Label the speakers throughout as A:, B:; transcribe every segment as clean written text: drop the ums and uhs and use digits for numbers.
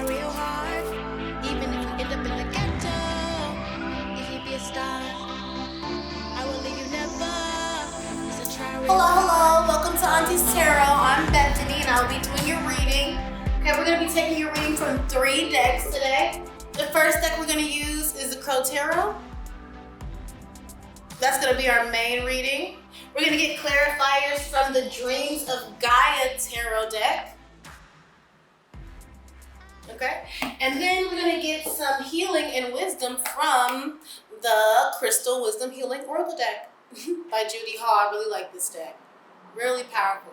A: try real hard. Even if you end up in the ghetto, if you be a star, I will leave you never. So try real
B: Hello, welcome to Auntie's Tarot. I'm Bethany and I'll be doing your reading. Okay, we're going to be taking your reading from 3 decks today. The first deck we're going to use is the Crow Tarot. That's going to be our main reading. We're going to get clarifiers from the Dreams of Gaia Tarot deck. Okay, and then we're going to get some healing and wisdom from the Crystal Wisdom Healing Oracle deck by Judy Hall. I really like this deck. Really powerful.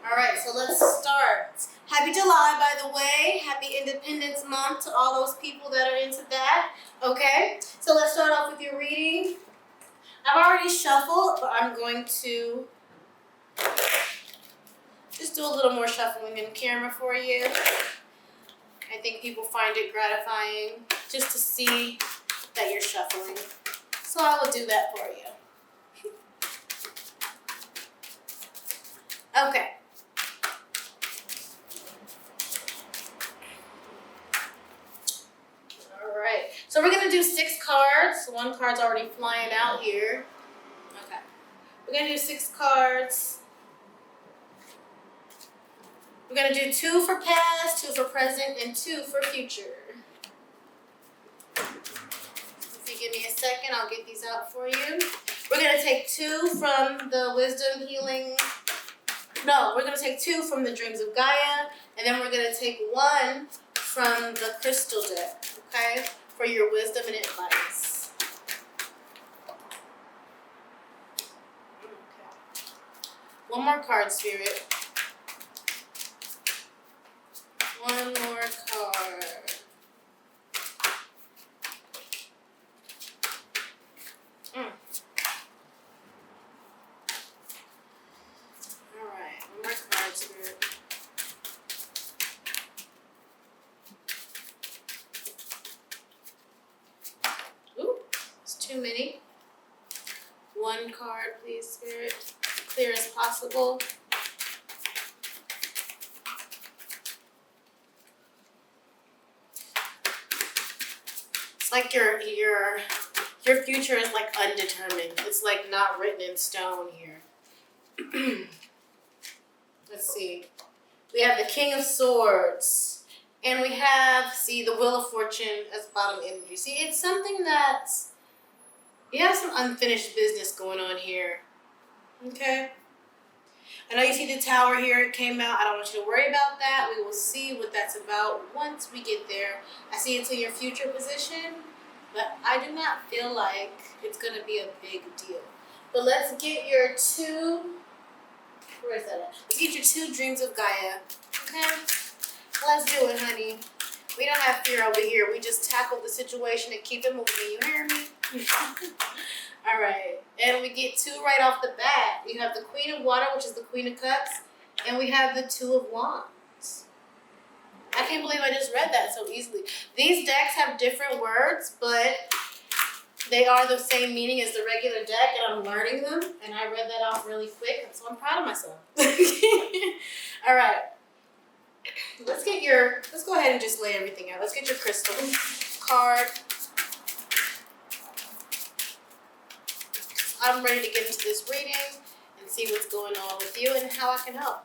B: All right, so let's start. Happy July, by the way. Happy Independence Month to all those people that are into that. Okay, so let's start off with your reading. I've already shuffled, but I'm going to just do a little more shuffling in camera for you. I think people find it gratifying just to see that you're shuffling. So I will do that for you. Okay. Alright. So we're going to do 6 cards. One card's already flying out here. Okay. We're going to do 6 cards. We're going to do 2 for past, 2 for present, and 2 for future. If you give me a second, I'll get these out for you. We're going to take 2 from the Wisdom Healing. No, we're going to take 2 from the Dreams of Gaia, and then we're going to take 1 from the Crystal deck, okay, for your wisdom and advice. Okay. One more card, Spirit. One more card. Alright, one more card, Spirit. Ooh, it's too many. One card, please, Spirit. Clear as possible. It's like your future is like undetermined. It's like not written in stone here. Let's see. We have the King of Swords. And we have, see, the Wheel of Fortune as bottom energy. See, it's something that's, you have some unfinished business going on here. Okay? I know you see the Tower here. It came out. I don't want you to worry about that. We will see what that's about once we get there. I see it's in your future position, but I do not feel like it's going to be a big deal. But let's get your 2, where is that at? Let's get your 2 Dreams of Gaia. Okay? Let's do it, honey. We don't have fear over here. We just tackle the situation and keep it moving. You hear me? All right. And we get 2 right off the bat. You have the Queen of Water, which is the Queen of Cups. And we have the 2 of Wands. I can't believe I just read that so easily. These decks have different words, but they are the same meaning as the regular deck, and I'm learning them. And I read that off really quick, so I'm proud of myself. All right. Let's go ahead and just lay everything out. Let's get your crystal card. I'm ready to get into this reading and see what's going on with you and how I can help.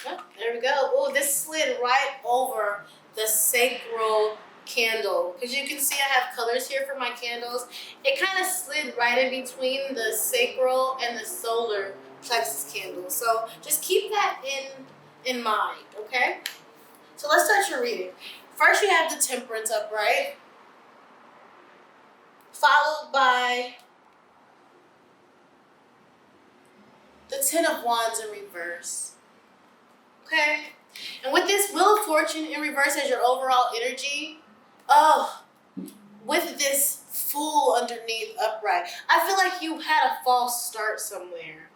B: Oh, there we go. Oh, this slid right over the sacral candle. Because you can see I have colors here for my candles. It kind of slid right in between the sacral and the solar plexus candle. So just keep that in mind, okay? So let's start your reading. First you have the Temperance upright, followed by the 10 of Wands in reverse, okay? And with this Wheel of Fortune in reverse as your overall energy, with this Fool underneath upright, I feel like you had a false start somewhere.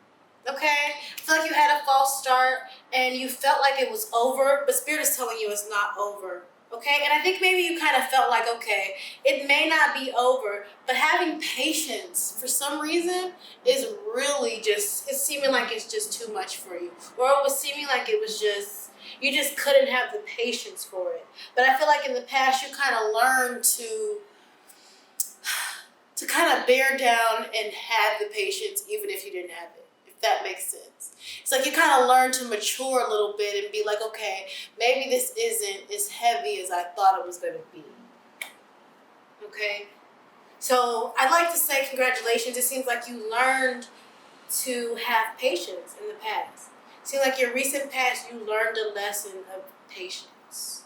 B: Okay? I feel like you had a false start and you felt like it was over, but Spirit is telling you it's not over. Okay? And I think maybe you kind of felt like, okay, it may not be over, but having patience for some reason is really just, it's seeming like it's just too much for you. Or it was seeming like it was just, You just couldn't have the patience for it. But I feel like in the past you kind of learned to kind of bear down and have the patience even if you didn't have it, if that makes sense. It's like you kind of learn to mature a little bit and be like, okay, maybe this isn't as heavy as I thought it was going to be. Okay? So I'd like to say congratulations. It seems like you learned to have patience in the past. It seems like your recent past, you learned a lesson of patience.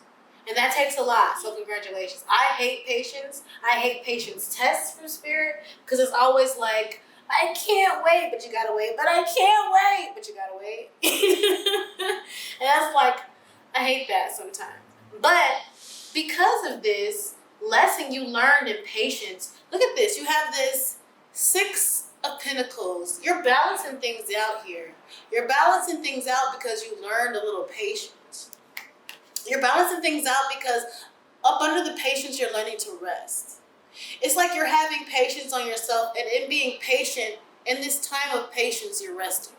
B: And that takes a lot, so congratulations. I hate patience. I hate patience tests from Spirit because it's always like, I can't wait, but you gotta wait. But I can't wait, but you gotta wait. And that's like, I hate that sometimes. But because of this lesson you learned in patience, look at this. You have this 6 of Pentacles. You're balancing things out here. You're balancing things out because you learned a little patience. You're balancing things out because up under the patience, you're learning to rest. It's like you're having patience on yourself, and in being patient, in this time of patience, you're resting.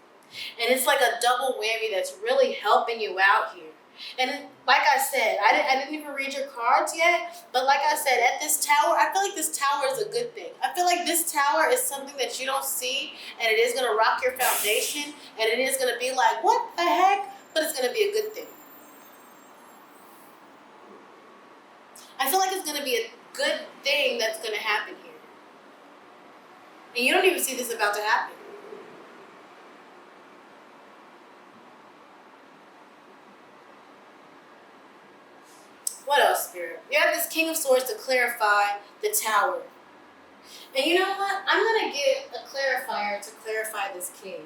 B: And it's like a double whammy that's really helping you out here. And like I said, I didn't even read your cards yet, but like I said, at this tower, I feel like this tower is a good thing. I feel like this tower is something that you don't see, and it is going to rock your foundation, and it is going to be like, what the heck? But it's going to be a good thing. I feel like it's going to be a good thing that's going to happen here. And you don't even see this about to happen. What else, Spirit? You have this King of Swords to clarify the tower. And you know what? I'm going to get a clarifier to clarify this king.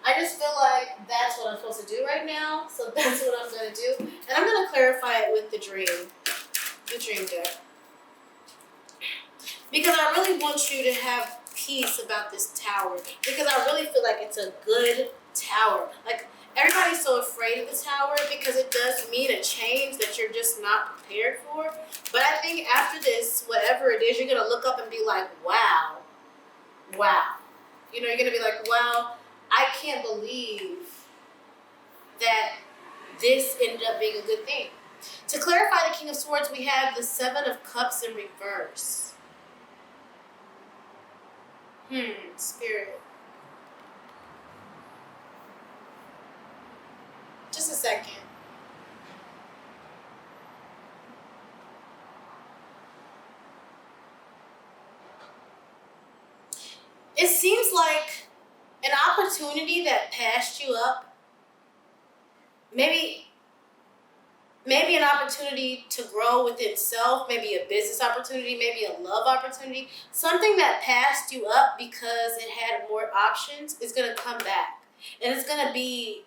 B: I just feel like that's what I'm supposed to do right now. So that's what I'm going to do. And I'm going to clarify it with the dream deck. Because I really want you to have peace about this tower. Because I really feel like it's a good tower. Like, everybody's so afraid of the tower because it does mean a change that you're just not prepared for. But I think after this, whatever it is, you're going to look up and be like, wow. Wow. You know, you're going to be like, wow, I can't believe that this ended up being a good thing. To clarify the King of Swords, we have the 7 of Cups in reverse. Spirit. Just a second. It seems like an opportunity that passed you up, maybe an opportunity to grow within self, maybe a business opportunity, maybe a love opportunity, something that passed you up because it had more options is going to come back. And it's going to be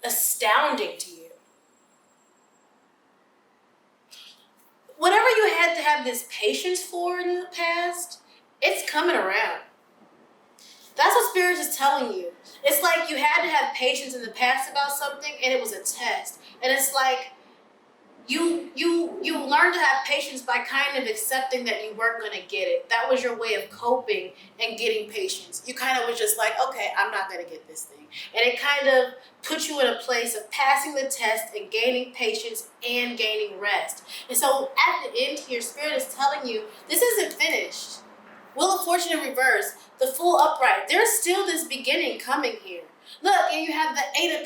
B: astounding to you. Whatever you had to have this patience for in the past, it's coming around. That's what Spirit is telling you. It's like you had to have patience in the past about something, and it was a test. And it's like you learned to have patience by kind of accepting that you weren't going to get it. That was your way of coping and getting patience. You kind of was just like, okay, I'm not going to get this thing. And it kind of put you in a place of passing the test and gaining patience and gaining rest. And so at the end here, Spirit is telling you, this isn't finished. Wheel of Fortune in reverse, the Fool upright. There's still this beginning coming here. Look, and you have the 9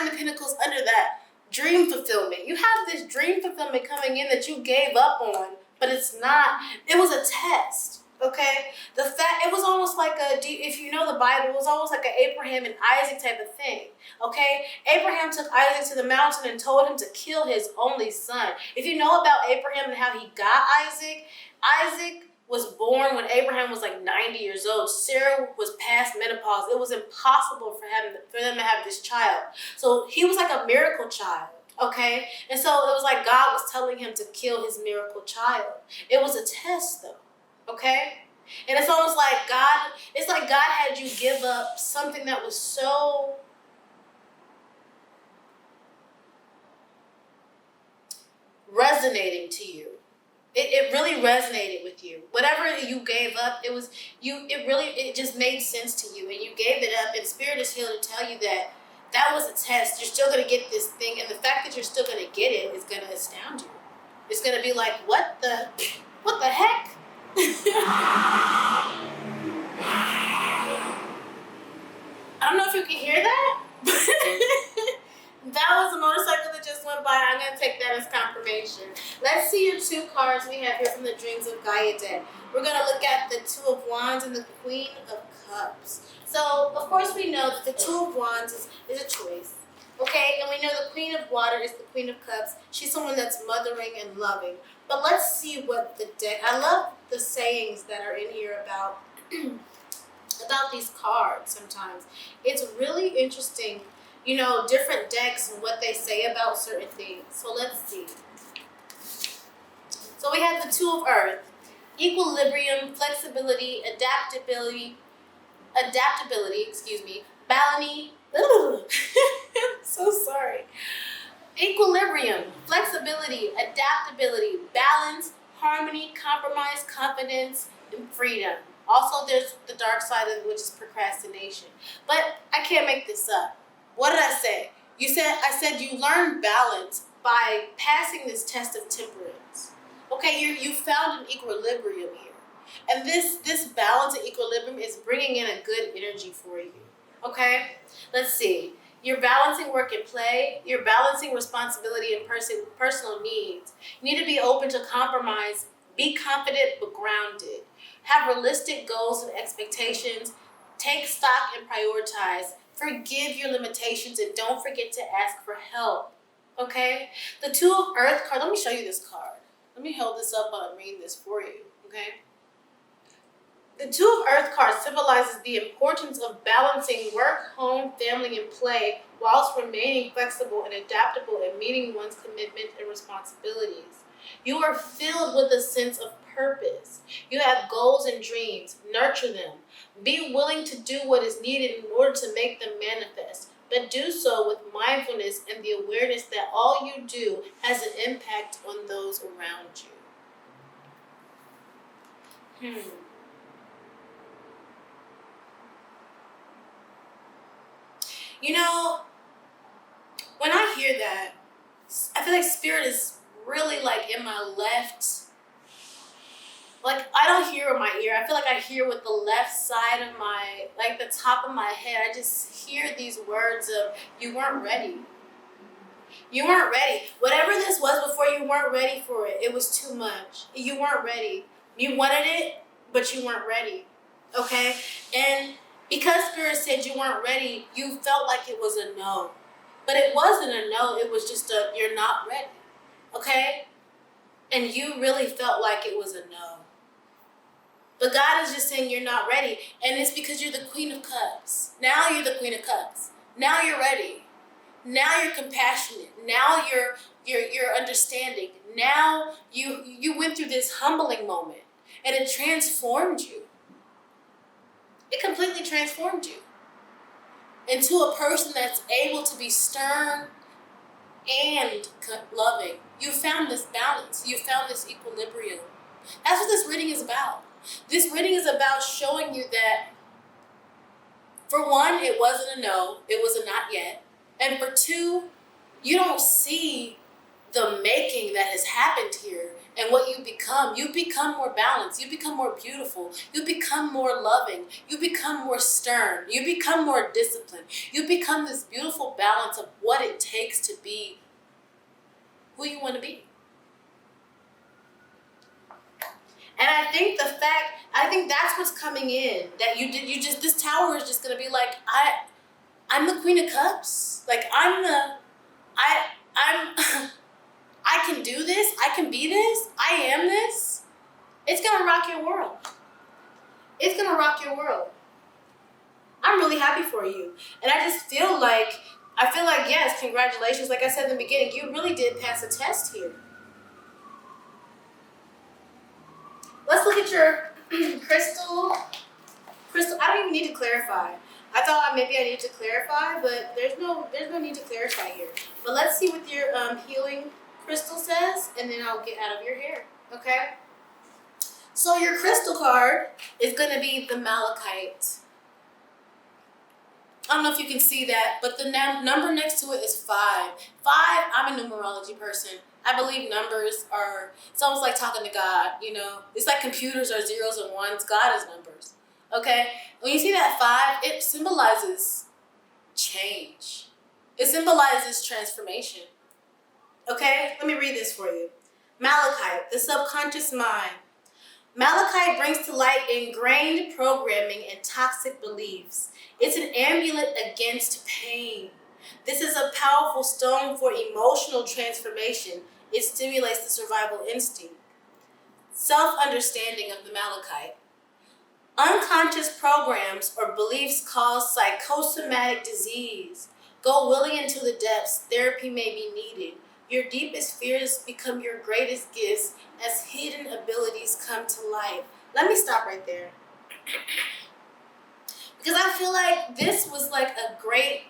B: of Pentacles under that. Dream fulfillment. You have this dream fulfillment coming in that you gave up on, but it's not. It was a test. Okay, it was almost like if you know the Bible, it was almost like an Abraham and Isaac type of thing. Okay, Abraham took Isaac to the mountain and told him to kill his only son. If you know about Abraham and how he got Isaac, Isaac was born when Abraham was like 90 years old. Sarah was past menopause. It was impossible for them to have this child. So he was like a miracle child. Okay, and so it was like God was telling him to kill his miracle child. It was a test though. Okay? And it's almost like God had you give up something that was so resonating to you. It really resonated with you. Whatever you gave up, it just made sense to you, and you gave it up, and Spirit is here to tell you that that was a test. You're still gonna get this thing, and the fact that you're still gonna get it is gonna astound you. It's gonna be like, what the heck? I don't know if you can hear that. That was a motorcycle that just went by. I'm going to take that as confirmation. Let's see your 2 cards we have here from the Dreams of Gaia deck. We're going to look at the 2 of Wands and the Queen of Cups. So, of course, we know that the 2 of Wands is a choice. Okay? And we know the Queen of Water is the Queen of Cups. She's someone that's mothering and loving. But let's see what the deck... I love the sayings that are in here about these cards sometimes. It's really interesting, you know, different decks and what they say about certain things. So let's see. So we have the 2 of Earth. Equilibrium, flexibility, adaptability, balance. I'm so sorry. Equilibrium, flexibility, adaptability, balance, harmony, compromise, confidence, and freedom. Also, there's the dark side of it, which is procrastination. But I can't make this up. What did I say? I said you learn balance by passing this test of temperance. Okay, you found an equilibrium here. And this balance and equilibrium is bringing in a good energy for you. Okay? Let's see. You're balancing work and play. You're balancing responsibility and personal needs. You need to be open to compromise. Be confident but grounded. Have realistic goals and expectations. Take stock and prioritize. Forgive your limitations and don't forget to ask for help. Okay? The 2 of Earth card. Let me show you this card. Let me hold this up while I'm reading this for you. Okay? The 2 of Earth card symbolizes the importance of balancing work, home, family, and play whilst remaining flexible and adaptable and meeting one's commitment and responsibilities. You are filled with a sense of purpose. You have goals and dreams. Nurture them. Be willing to do what is needed in order to make them manifest, but do so with mindfulness and the awareness that all you do has an impact on those around you. You know, when I hear that, I feel like Spirit is really like in my left. Like, I don't hear with my ear. I feel like I hear with the left side of my, like the top of my head. I just hear these words of, you weren't ready. You weren't ready. Whatever this was before, you weren't ready for it. It was too much. You weren't ready. You wanted it, but you weren't ready. Okay? And because Spirit said you weren't ready, you felt like it was a no. But it wasn't a no. It was just a, you're not ready. Okay? And you really felt like it was a no. But God is just saying you're not ready. And it's because you're the Queen of Cups. Now you're the Queen of Cups. Now you're ready. Now you're compassionate. Now you're understanding. Now you went through this humbling moment. And it transformed you. It completely transformed you into a person that's able to be stern and loving. You found this balance. You found this equilibrium. That's what this reading is about. This reading is about showing you that, for one, it wasn't a no, it was a not yet. And for two, you don't see the making that has happened here and what you become. You become more balanced. You become more beautiful. You become more loving. You become more stern. You become more disciplined. You become this beautiful balance of what it takes to be who you want to be. And I think that's what's coming in. That this tower is just gonna be like, I'm the Queen of Cups. Like I can do this. I can be this. I am this. It's gonna rock your world. It's gonna rock your world. I'm really happy for you. And I feel like, yes, congratulations. Like I said in the beginning, you really did pass a test here. Let's look at your crystal. I don't even need to clarify. I thought maybe I needed to clarify, but there's no need to clarify here. But let's see what your healing crystal says, and then I'll get out of your hair. Okay? So your crystal card is going to be the malachite. I don't know if you can see that, but the number next to it is 5. 5, I'm a numerology person. I believe numbers are, it's almost like talking to God, you know? It's like computers are zeros and ones. God is numbers, okay? When you see that 5, it symbolizes change. It symbolizes transformation, okay? Let me read this for you. Malachite, the subconscious mind. Malachite brings to light ingrained programming and toxic beliefs. It's an amulet against pain. This is a powerful stone for emotional transformation. It stimulates the survival instinct. Self-understanding of the malachite. Unconscious programs or beliefs cause psychosomatic disease. Go willing into the depths. Therapy may be needed. Your deepest fears become your greatest gifts as hidden abilities come to life. Let me stop right there. Because I feel like this was like a great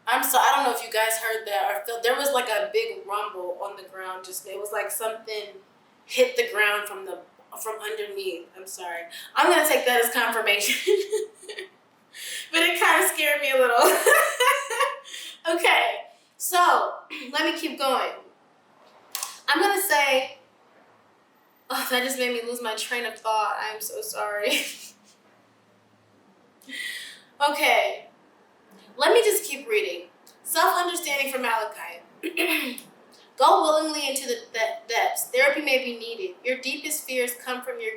B: I don't know if you guys heard that or felt there was like a big rumble on the ground. Just it was like something hit the ground from underneath. I'm sorry. I'm gonna take that as confirmation. But it kind of scared me a little. Okay, so let me keep going. I'm gonna say, oh, that just made me lose my train of thought. I'm so sorry. Okay, let me just keep reading. Self-understanding for malachite. Go willingly into the depths. Therapy may be needed. Your deepest fears come from your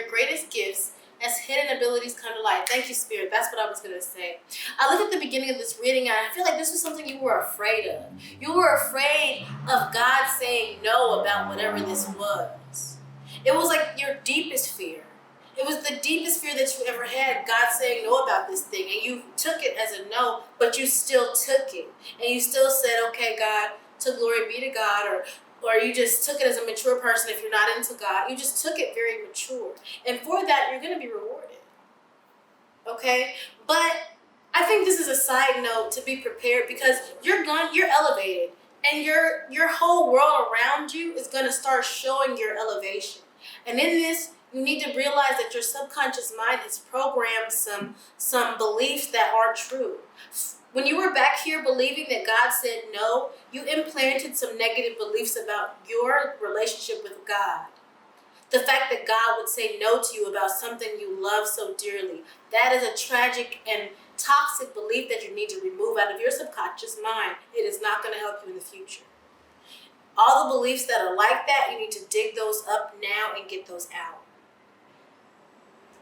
B: greatest gifts as hidden abilities come to light. Thank you, Spirit. That's what I was going to say. I looked at the beginning of this reading and I feel like this was something you were afraid of. You were afraid of God saying no about whatever this was. It was like your deepest fear. It was the deepest fear that you ever had, God saying no about this thing. And you took it as a no, but you still took it. And you still said, okay, God, to glory be to God, or you just took it as a mature person if you're not into God. You just took it very mature. And for that, you're going to be rewarded. Okay? But I think this is a side note to be prepared because you're elevated. And your whole world around you is going to start showing your elevation. And in this, you need to realize that your subconscious mind has programmed some beliefs that aren't true. When you were back here believing that God said no, you implanted some negative beliefs about your relationship with God. The fact that God would say no to you about something you love so dearly, that is a tragic and toxic belief that you need to remove out of your subconscious mind. It is not going to help you in the future. All the beliefs that are like that, you need to dig those up now and get those out.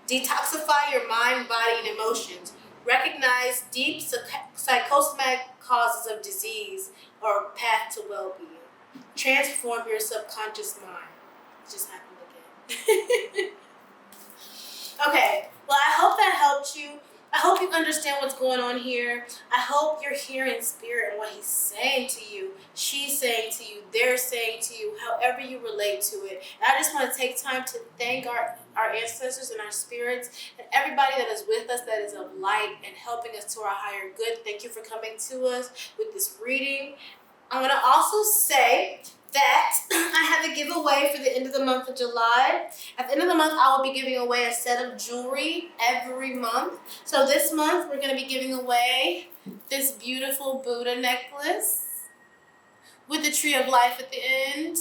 B: Detoxify your mind, body, and emotions. Recognize deep psychosomatic causes of disease or path to well-being. Transform your subconscious mind. It just happened again. Okay, well, I hope that helped you. I hope you understand what's going on here. I hope you're hearing Spirit and what He's saying to you, she's saying to you, they're saying to you, however you relate to it. And I just want to take time to thank our ancestors and our spirits and everybody that is with us that is of light and helping us to our higher good. Thank you for coming to us with this reading. I'm going to also say that I have a giveaway for the end of the month of July. At the end of the month, I will be giving away a set of jewelry every month. So this month, we're going to be giving away this beautiful Buddha necklace with the tree of life at the end.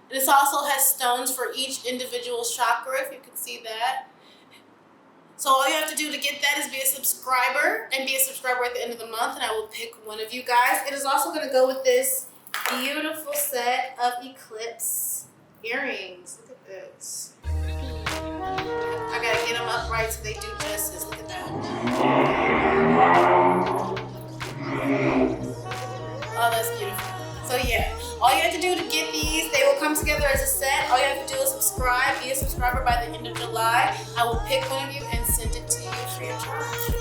B: This also has stones for each individual chakra, if you can see that. So all you have to do to get that is be a subscriber and be a subscriber at the end of the month, and I will pick one of you guys. It is also going to go with this beautiful set of eclipse earrings. Look at this. I gotta get them upright so they do justice. Look at that. Oh, that's beautiful. So yeah, all you have to do to get these, they will come together as a set. All you have to do is subscribe, be a subscriber by the end of July. I will pick one of you and send it to you free of charge.